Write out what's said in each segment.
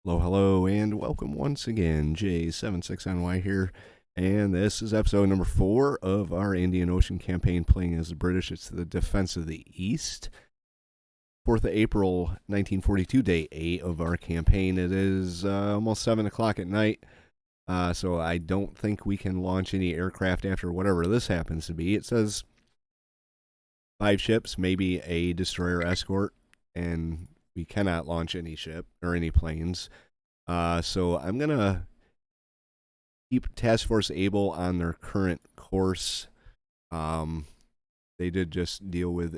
Hello, hello, and welcome once again. J76NY here, and this is episode number 4 of our Indian Ocean campaign playing as the British. It's the Defense of the East. 4th of April, 1942, day 8 of our campaign. It is almost 7 o'clock at night, so I don't think we can launch any aircraft after whatever this happens to be. It says 5 ships, maybe a destroyer escort, and we cannot launch any ship or any planes. So I'm going to keep Task Force Able on their current course. They did just deal with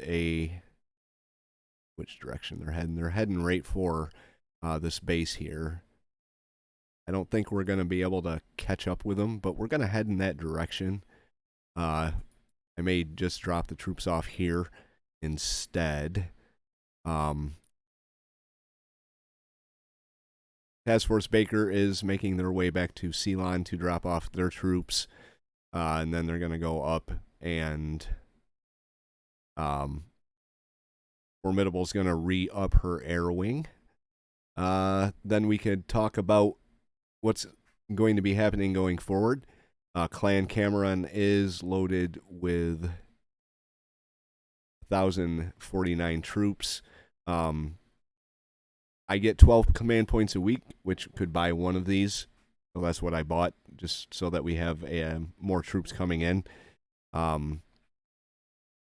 which direction they're heading. They're heading right for this base here. I don't think we're going to be able to catch up with them, but we're going to head in that direction. I may just drop the troops off here instead. Task Force Baker is making their way back to Ceylon to drop off their troops, and then they're going to go up and Formidable is going to re-up her airwing. Then we could talk about what's going to be happening going forward. Clan Cameron is loaded with 1,049 troops. I get 12 command points a week, which could buy one of these. So that's what I bought, just so that we have more troops coming in.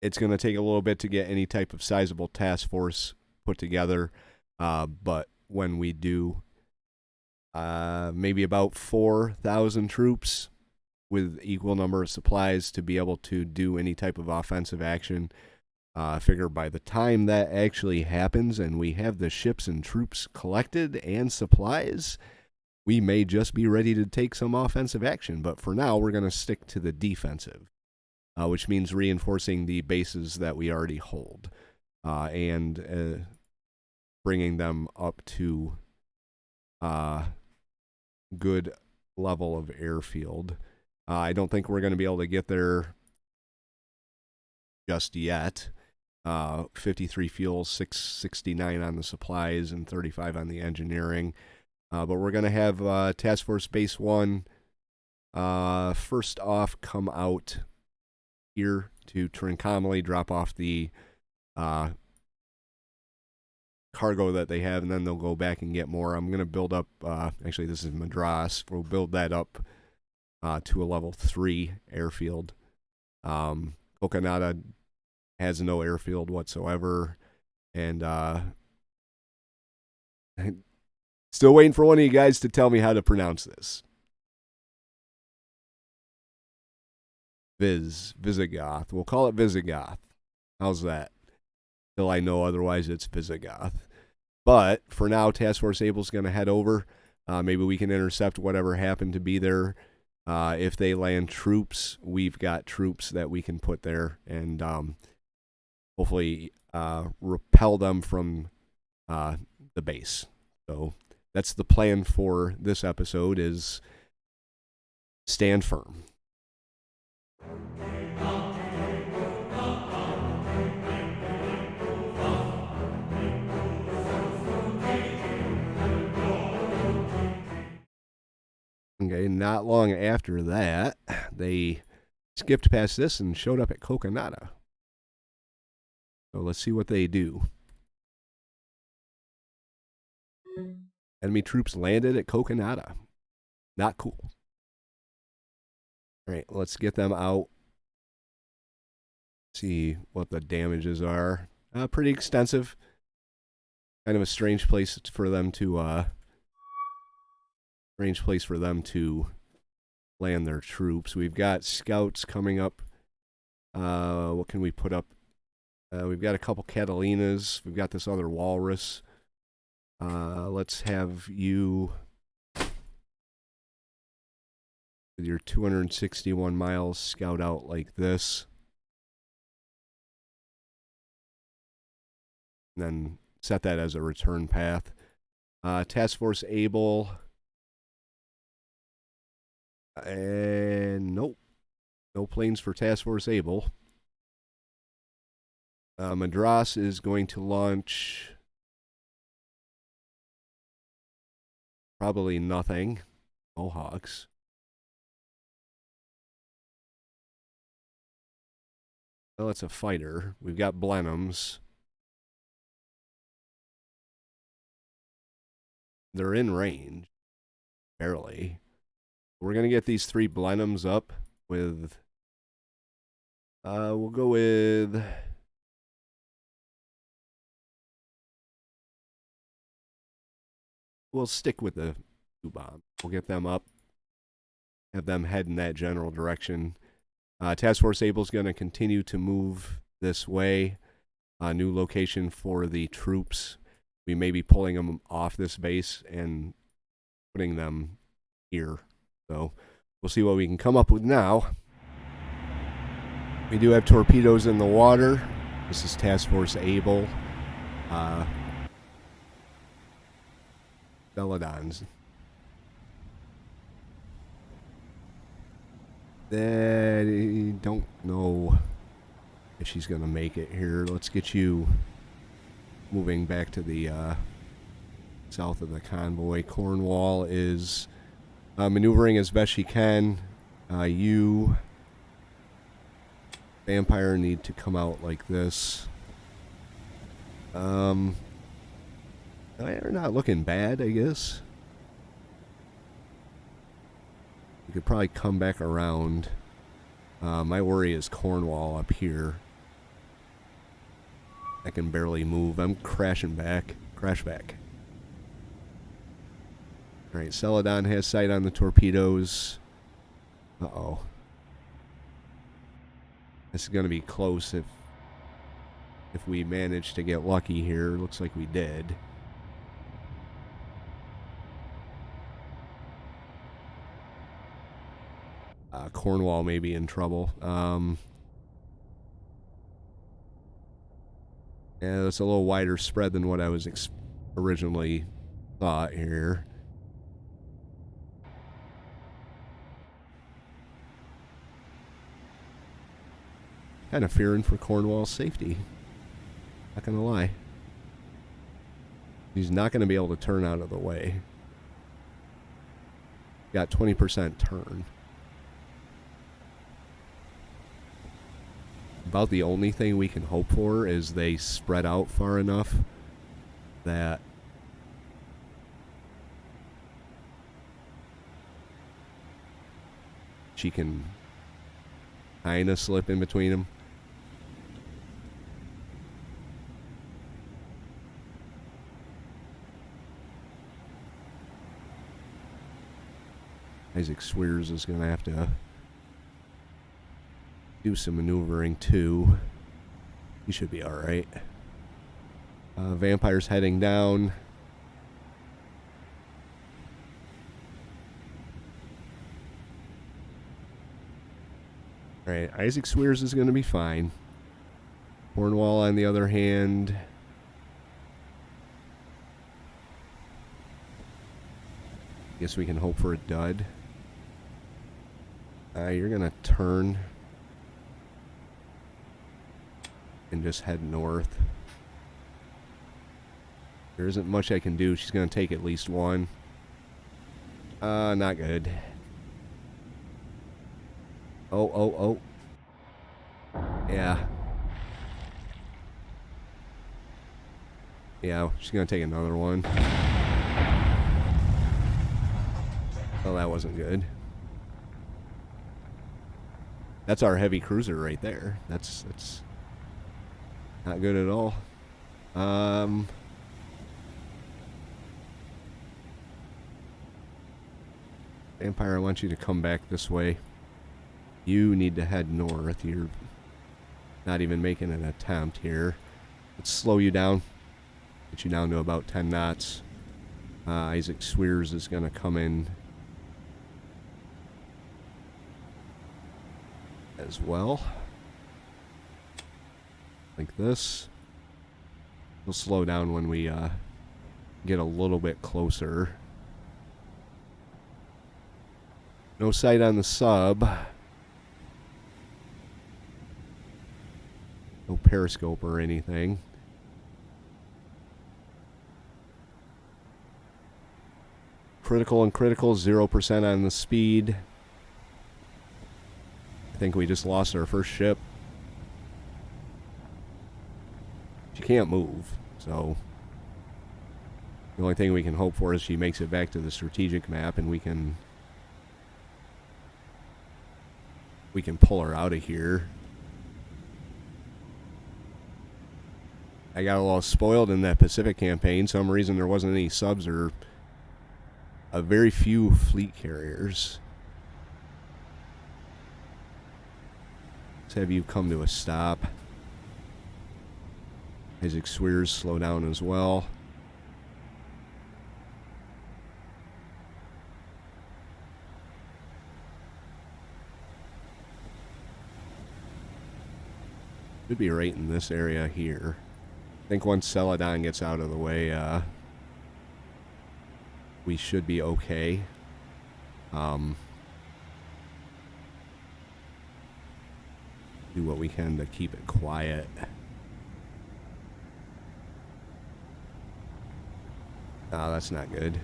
It's going to take a little bit to get any type of sizable task force put together. But when we do, maybe about 4,000 troops with equal number of supplies to be able to do any type of offensive action. I figure by the time that actually happens and we have the ships and troops collected and supplies, we may just be ready to take some offensive action. But for now, we're going to stick to the defensive, which means reinforcing the bases that we already hold and bringing them up to good level of airfield. I don't think we're going to be able to get there just yet. 53 fuel, 669 on the supplies, and 35 on the engineering. But we're going to have Task Force Base 1 first off come out here to Trincomalee, drop off the cargo that they have, and then they'll go back and get more. I'm going to build up, actually this is Madras, we'll build that up to a level 3 airfield. Coconada has no airfield whatsoever, and still waiting for one of you guys to tell me how to pronounce this. Visigoth. We'll call it Visigoth. How's that? Till I know otherwise, it's Visigoth. But for now, Task Force Able's going to head over. Maybe we can intercept whatever happened to be there. If they land troops, we've got troops that we can put there and hopefully repel them from the base. So that's the plan for this episode, is stand firm. Okay, not long after that, they skipped past this and showed up at Coconada. So let's see what they do. Enemy troops landed at Coconada. Not cool. All right, let's get them out. See what the damages are. Pretty extensive. Kind of a strange place for them to land their troops. We've got scouts coming up. What can we put up? We've got a couple Catalinas. We've got this other walrus. Let's have you with your 261 miles scout out like this. And then set that as a return path. Task Force Able. And nope. No planes for Task Force Able. Madras is going to launch Probably nothing. Mohawks. Well, it's a fighter. We've got Blenheims. They're in range. Barely. We're going to get these 3 Blenheims up with... we'll go with... We'll stick with the 2 bombs. We'll get them up. Have them head in that general direction. Task Force Able's going to continue to move this way. A new location for the troops. We may be pulling them off this base and putting them here. So we'll see what we can come up with now. We do have torpedoes in the water. This is Task Force Able. Celadons. I don't know if she's going to make it here. Let's get you moving back to the south of the convoy. Cornwall is maneuvering as best she can. You, Vampire, need to come out like this. They're not looking bad, I guess. You could probably come back around. My worry is Cornwall up here. I can barely move. I'm crashing back. Crash back. Alright, Celadon has sight on the torpedoes. Uh-oh. This is going to be close if we manage to get lucky here. Looks like we did. Cornwall may be in trouble. Yeah, that's a little wider spread than what I was originally thought here. Kind of fearing for Cornwall's safety. Not gonna lie. He's not gonna be able to turn out of the way. Got 20% turn. About the only thing we can hope for is they spread out far enough that she can kind of slip in between them. Isaac Swears is going to have to do some maneuvering too. He should be alright. Vampire's heading down. Alright, Isaac Swears is going to be fine. Cornwall, on the other hand, guess we can hope for a dud. You're going to turn and just head north. There isn't much I can do. She's going to take at least one. Not good. Oh. Yeah. Yeah, she's going to take another one. Oh, that wasn't good. That's our heavy cruiser right there. That's not good at all. Vampire, I want you to come back this way. You need to head north. You're not even making an attempt here. Let's slow you down. Get you down to about 10 knots. Isaac Swears is going to come in as well. Like this. We'll slow down when we get a little bit closer. No sight on the sub. No periscope or anything. critical and critical, 0% on the speed. I think we just lost our first ship. She can't move, so the only thing we can hope for is she makes it back to the strategic map and we can pull her out of here. I got a little spoiled in that Pacific campaign. Some reason there wasn't any subs or a very few fleet carriers. Let's have you come to a stop. Isaac Swears slow down as well. Should be right in this area here. I think once Celadon gets out of the way, we should be okay. Do what we can to keep it quiet. Ah, that's not good.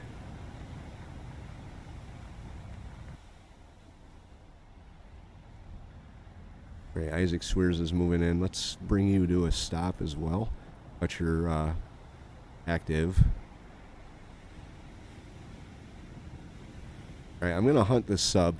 Great, Isaac Swears is moving in. Let's bring you to a stop as well. But you're active. Alright, I'm going to hunt this sub.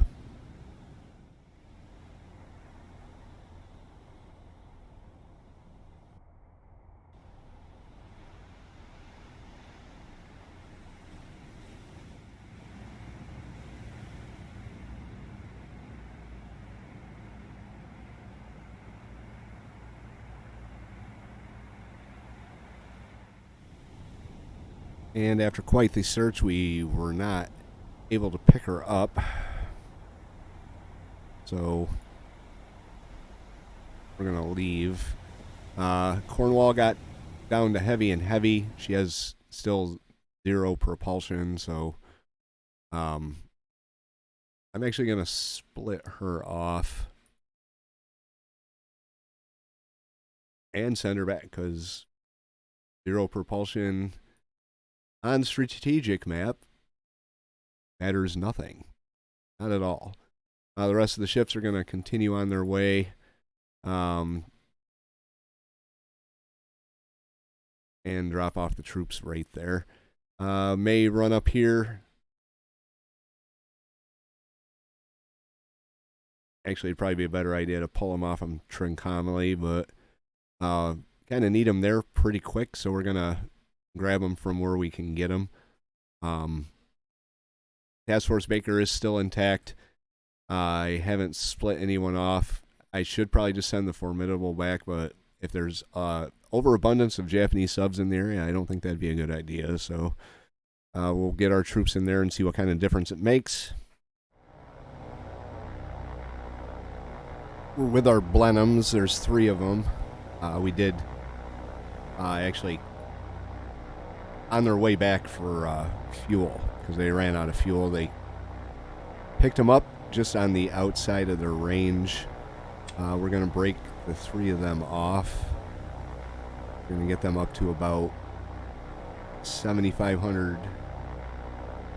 And after quite the search, we were not able to pick her up. So we're going to leave. Cornwall got down to heavy and heavy. She has still 0 propulsion, so I'm actually going to split her off and send her back because 0 propulsion on strategic map matters nothing. Not at all. The rest of the ships are going to continue on their way. And drop off the troops right there. May run up here. Actually, it'd probably be a better idea to pull them off from Trincomalee, but kind of need them there pretty quick, so we're going to grab them from where we can get them. Task Force Baker is still intact. I haven't split anyone off. I should probably just send the Formidable back, but if there's overabundance of Japanese subs in the area, I don't think that'd be a good idea. So we'll get our troops in there and see what kind of difference it makes. We're with our Blenheims. There's 3 of them. We did actually on their way back for fuel because they ran out of fuel. They picked them up just on the outside of their range. We're going to break the 3 of them off. We're going to get them up to about 7,500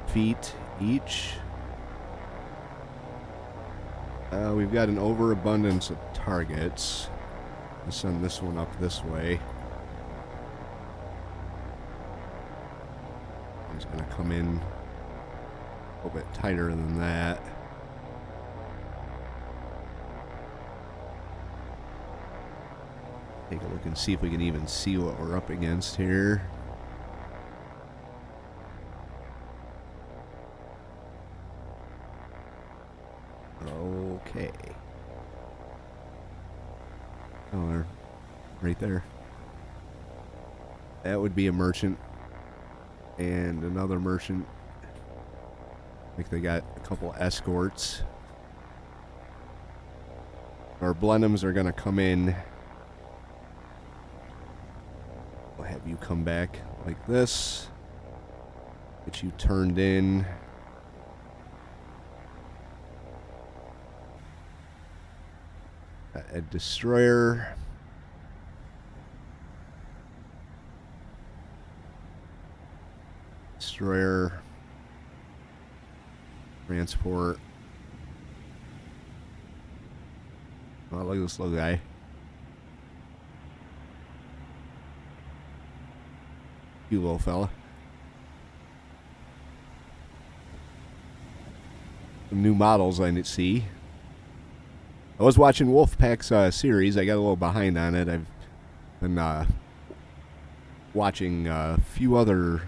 feet each. We've got an overabundance of targets. Let's send this one up this way. He's going to come in a little bit tighter than that. Take a look and see if we can even see what we're up against here. Okay. Oh, they're right there. That would be a merchant. And another merchant. I think they got a couple escorts. Our Blenheims are going to come in. We'll have you come back like this. Get you turned in. A destroyer. Destroyer. Transport. Oh, look at this little guy. Cute little fella. Some new models I didn't see. I was watching Wolfpack's series. I got a little behind on it. I've been watching a few other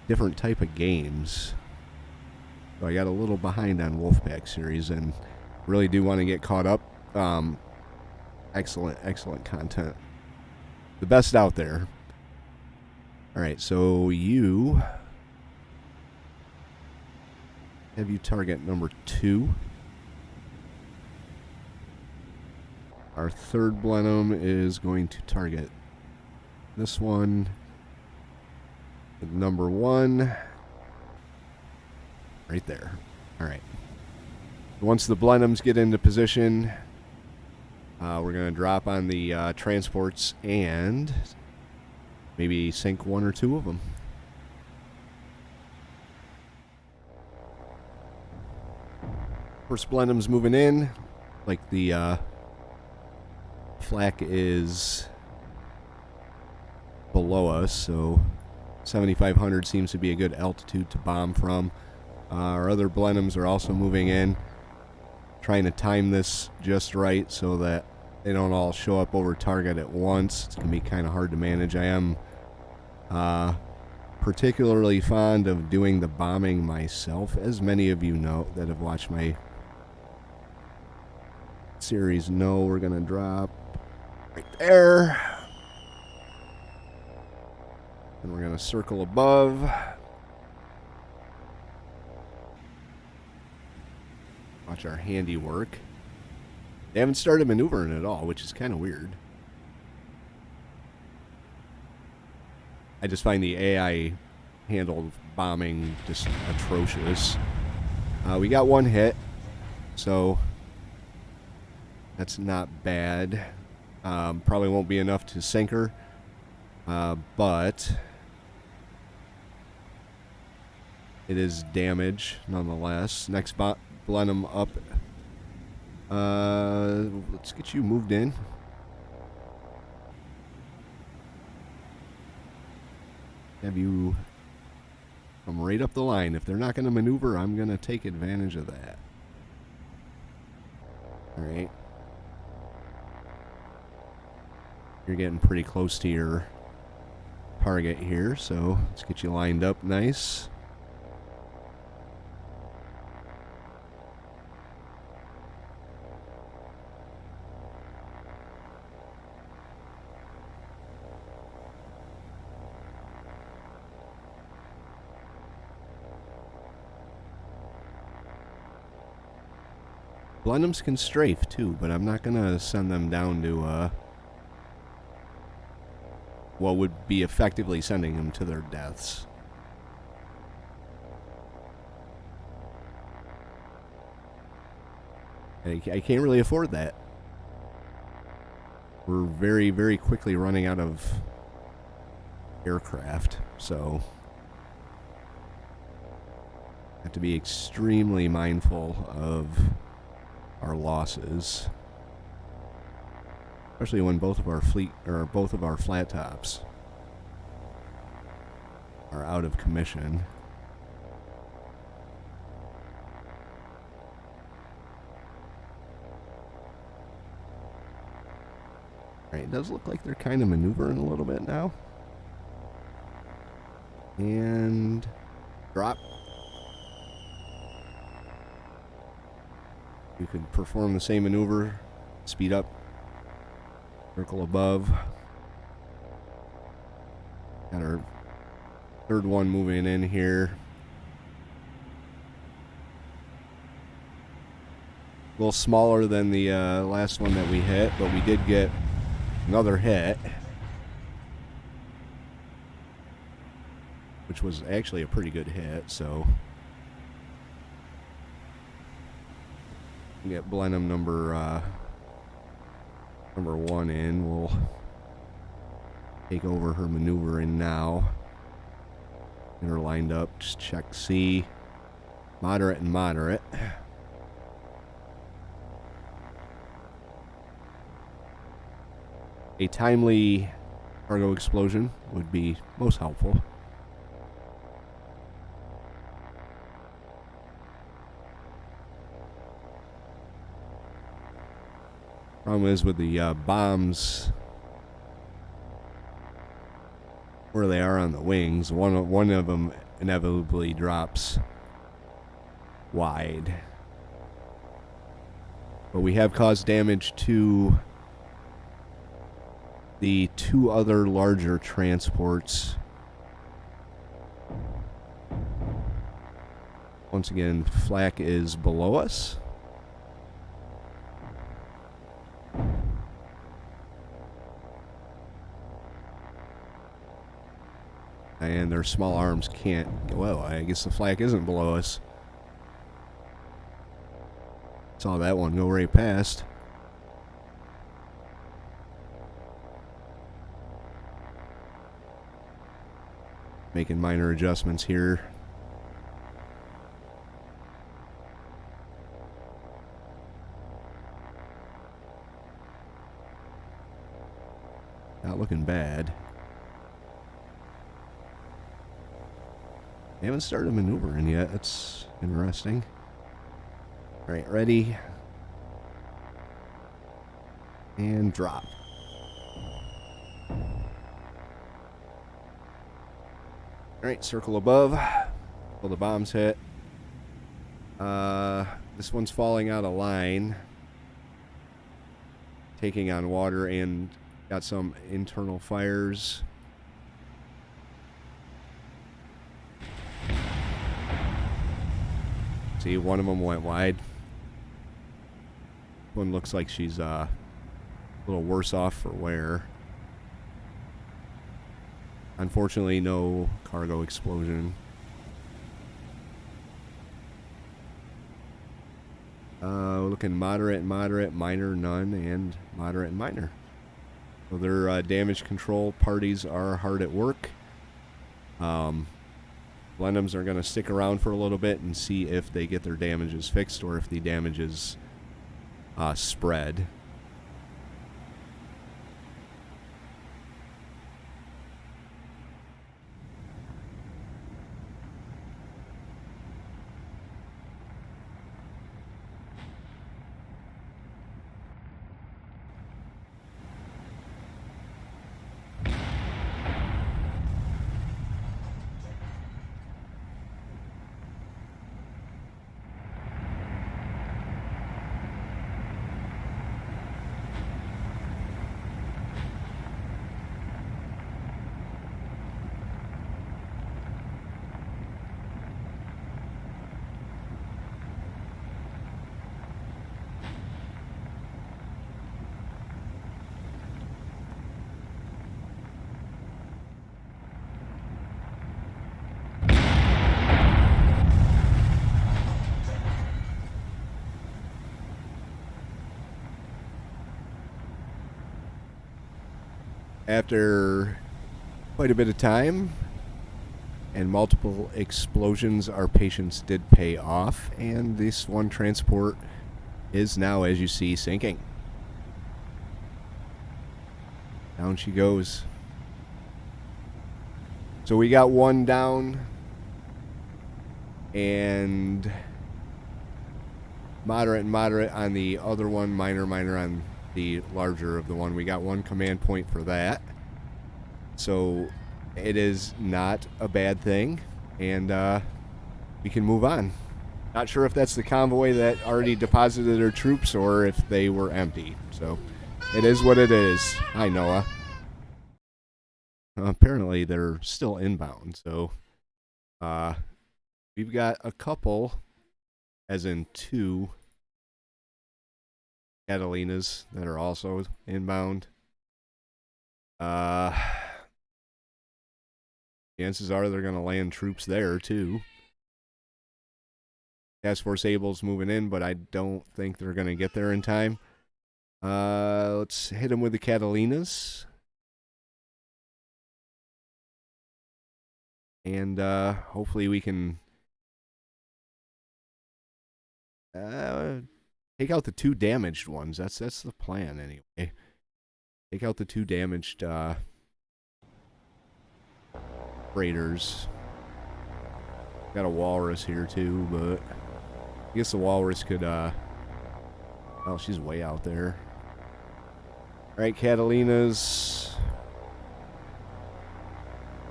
different type of games. So I got a little behind on Wolfpack series and really do want to get caught up. Excellent content. The best out there. Alright, so you target number 2. Our third Blenheim is going to target this one. Number 1. Right there. Alright. Once the Blenheims get into position, we're going to drop on the transports and maybe sink 1 or 2 of them. First Blenheim's moving in. Like the flak is below us, so 7,500 seems to be a good altitude to bomb from. Our other Blenheims are also moving in. Trying to time this just right so that they don't all show up over target at once. It's going to be kind of hard to manage. I am particularly fond of doing the bombing myself, as many of you know that have watched my series know. We're going to drop right there. And we're going to circle above. Watch our handiwork. They haven't started maneuvering at all, which is kind of weird. I just find the AI handled bombing just atrocious. We got 1 hit, so that's not bad. Probably won't be enough to sink her, but it is damage nonetheless. Next Blenheim up. Let's get you moved in. Have you come right up the line. If they're not going to maneuver, I'm going to take advantage of that. Alright. You're getting pretty close to your target here, so let's get you lined up nice. Blenheims can strafe too, but I'm not going to send them down to what would be effectively sending them to their deaths. I can't really afford that. We're very, very quickly running out of aircraft, so I have to be extremely mindful of our losses, especially when both of our flat tops are out of commission. Alright, it does look like they're kind of maneuvering a little bit now. And drop. You could perform the same maneuver, speed up, circle above. Got our third one moving in here. A little smaller than the last one that we hit, but we did get another hit, which was actually a pretty good hit, so get Blenheim number 1 in. We'll take over her maneuvering now. Get her lined up. Just check C. Moderate and moderate. A timely cargo explosion would be most helpful. Problem is with the bombs, where they are on the wings, one of them inevitably drops wide. But we have caused damage to the two other larger transports. Once again, flak is below us. And their small arms can't... Well, I guess the flak isn't below us. Saw that one go right past. Making minor adjustments here. Not looking bad. They haven't started maneuvering yet. That's interesting. Alright, ready. And drop. Alright, circle above. Till the bombs hit. This one's falling out of line. Taking on water and got some internal fires. See, one of them went wide. One looks like she's a little worse off for wear. Unfortunately, no cargo explosion. Looking moderate, moderate, minor, none, and moderate and minor. So their damage control parties are hard at work. Blenheims are going to stick around for a little bit and see if they get their damages fixed or if the damages spread. After quite a bit of time and multiple explosions, our patience did pay off, and this one transport is now, as you see, sinking. Down she goes. So we got one down, and moderate and moderate on the other one, minor, minor on the larger of the one. We got one command point for that. So it is not a bad thing, and we can move on. Not sure if that's the convoy that already deposited their troops or if they were empty. So it is what it is. Hi, Noah. Apparently they're still inbound, so we've got a couple, as in two Catalinas that are also inbound. Chances are they're going to land troops there, too. Task Force Able's moving in, but I don't think they're going to get there in time. Let's hit them with the Catalinas. And hopefully we can Take out the 2 damaged ones. That's the plan anyway. Take out the 2 damaged freighters. Got a walrus here too, but I guess the walrus could oh, she's way out there. Alright, Catalinas.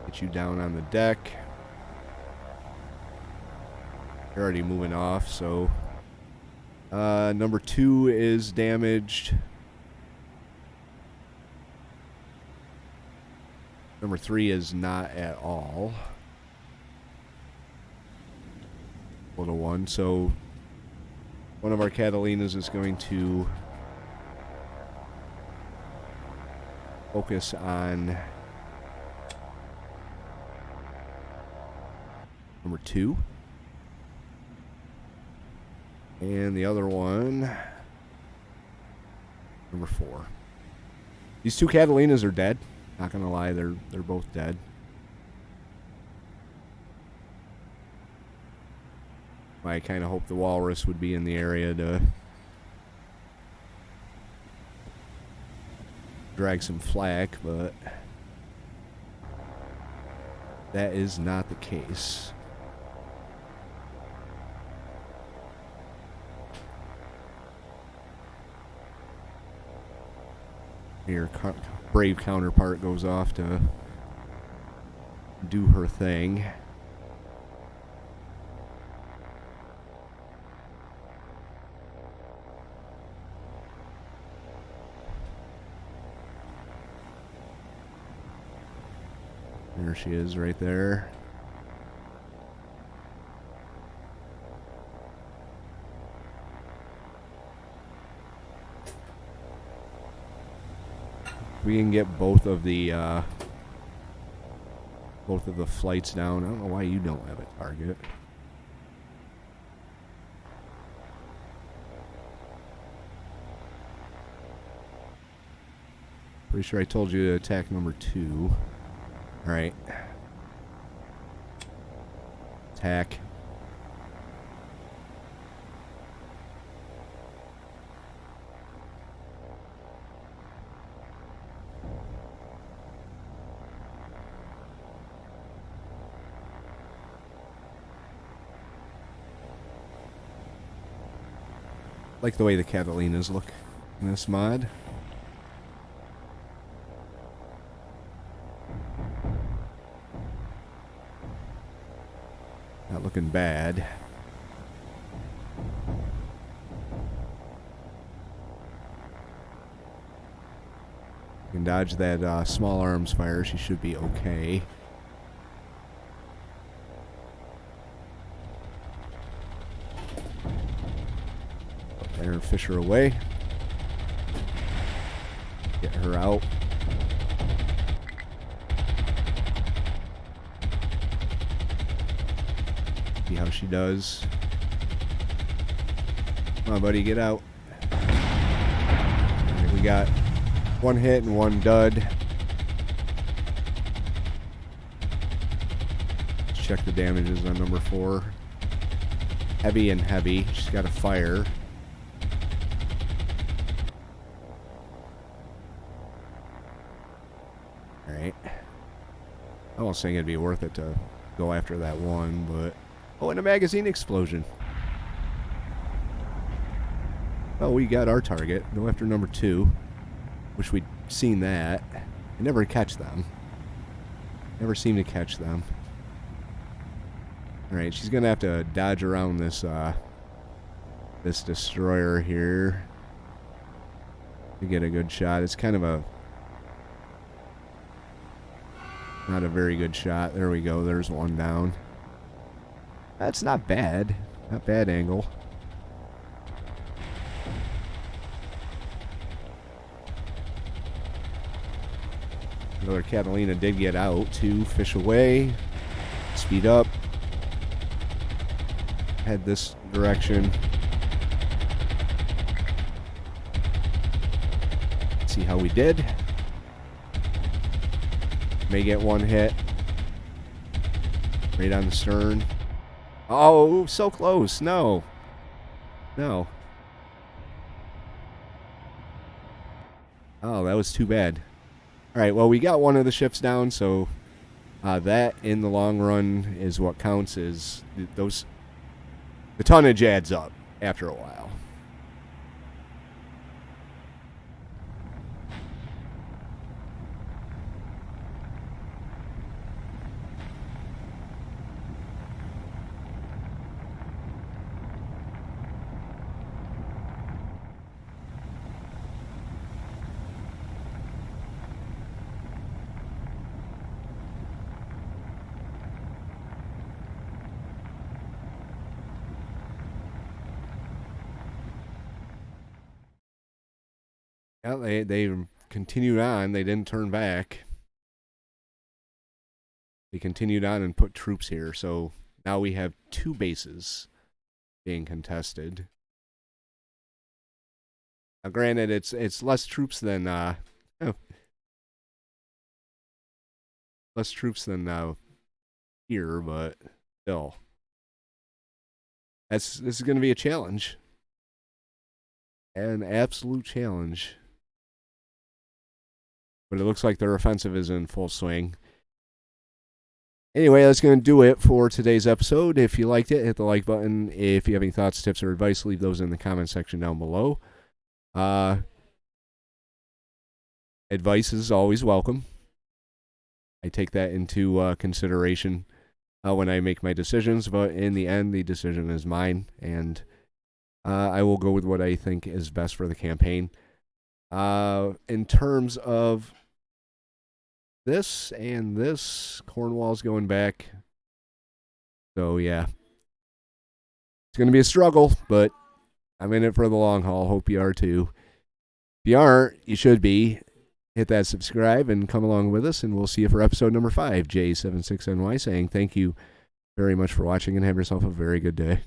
Get you down on the deck. You're already moving off, so number 2 is damaged. Number 3 is not at all. Little one. So one of our Catalinas is going to focus on number 2. And the other one, number 4. These 2 Catalinas are dead. Not gonna lie, they're both dead. I kind of hope the walrus would be in the area to drag some flack, but that is not the case. Your brave counterpart goes off to do her thing. There she is right there. We can get both of the flights down. I don't know why you don't have a target. Pretty sure I told you to attack number 2. Alright. Attack. Like the way the Catalinas look in this mod. Not looking bad. You can dodge that small arms fire. She should be okay. There and fish her away. Get her out. See how she does. Come on, buddy, get out. Right, we got 1 hit and 1 dud. Let's check the damages on number 4. Heavy and heavy. She's got a fire. Alright. I was saying it'd be worth it to go after that one, but... Oh, and a magazine explosion. Oh, we got our target. Go after number 2. Wish we'd seen that. I never catch them. Never seem to catch them. Alright, she's gonna have to dodge around this this destroyer here to get a good shot. It's kind of a not a very good shot. There we go. There's one down. That's not bad. Not bad angle. Another Catalina did get out. 2 fish away. Speed up. Head this direction. See how we did. May get 1 hit. Right on the stern. Oh, so close. No. No. Oh, that was too bad. All right, well, we got one of the ships down, so that in the long run is what counts. Is the tonnage adds up after a while. Yeah, they continued on. They didn't turn back. They continued on and put troops here. So now we have 2 bases being contested. Now, granted, it's less troops than less troops than here, but still, this is going to be a challenge, an absolute challenge. But it looks like their offensive is in full swing. Anyway, that's going to do it for today's episode. If you liked it, hit the like button. If you have any thoughts, tips, or advice, leave those in the comment section down below. Advice is always welcome. I take that into consideration when I make my decisions, but in the end, the decision is mine, and I will go with what I think is best for the campaign. In terms of this and this, Cornwall's going back. So, yeah. It's going to be a struggle, but I'm in it for the long haul. Hope you are too. If you aren't, you should be. Hit that subscribe and come along with us, and we'll see you for episode number 5. J76NY saying thank you very much for watching, and have yourself a very good day.